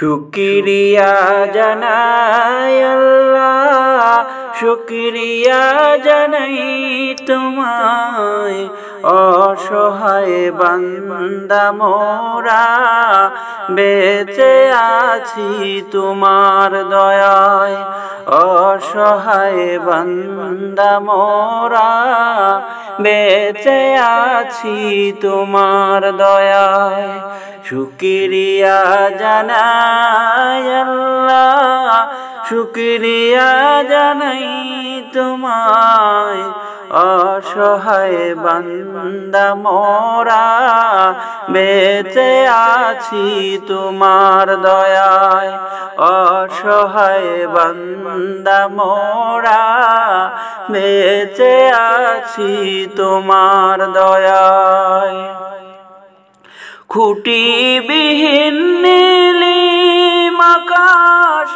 শুকরিয়া জানাই আল্লাহ, শুকরিয়া জানাই তোমায়। অসহায় বান্দা মোরা বেঁচে আছি তোমার দয়ায়। অসহায় বান্দা মোরা বেঁচে আছি তোমার দয়ায়। শুকরিয়া জানাই আল্লাহ, শুকরিয়া জানাই তোমায়। অসহায় বান্দা মোরা বেঁচে আছি তোমার দয়ায়। অসহায় বান্দা মোরা বেঁচে আছি তোমার দয়ায়। খুঁটিবিহীন নীলিম আকাশ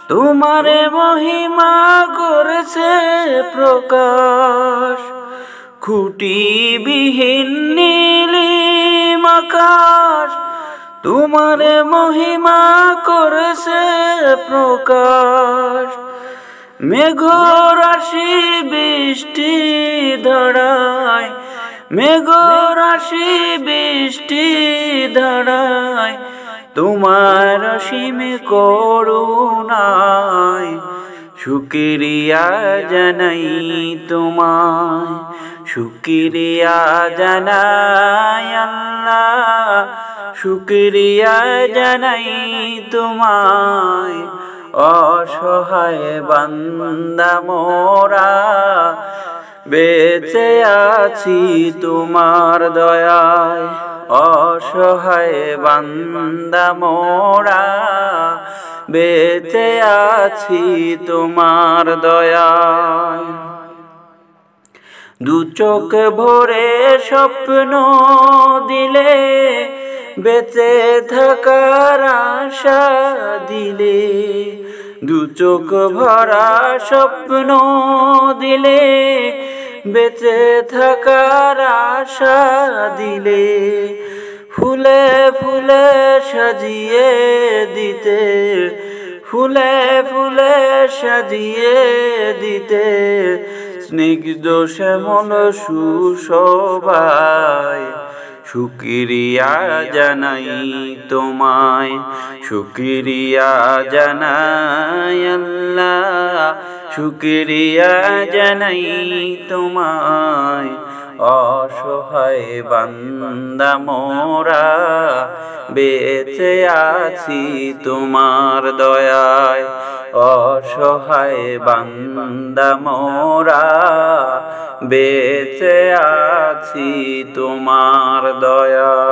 তোমার মহিমা করেছে প্রকাশ। খুঁটিবিহীন নীলিম আকাশ তোমার মহিমা করেছে প্রকাশ। মেঘরাশি বৃষ্টি ধরায়, মেঘরাশি বৃষ্টি ধরায় তোমার অসীম করুণায়। শুকরিয়া জানাই তোমায়, শুকরিয়া জানাই আল্লাহ, শুকরিয়া জানাই তোমায়। অসহায় বান্দা মোরা বেঁচে আছি তোমার দয়ায়। অসহায় বান্দা মোরা বেঁচে আছি তোমার দয়ায়। দু চোখ ভরে স্বপ্ন দিলে, বেঁচে থাকার আশা দিলে। দু চোখ ভরা স্বপ্ন দিলে, বেঁচে থাকার আশা দিলে। ফুলে ফুলে সাজিয়ে দিতে, ফুলে ফুলে সাজিয়ে দিতে স্নিগ্ধ শ্যামল সুশোভায়। শুকরিয়া জানাই তোমায়, শুকরিয়া জানাই আল্লাহ, শুকরিয়া জানাই তোমায়। অসহায় বান্দা মোরা বেঁচে আছি তোমার দয়ায়। অসহায় বান্দা মোরা বেঁচে আছি তোমার দয়ায়।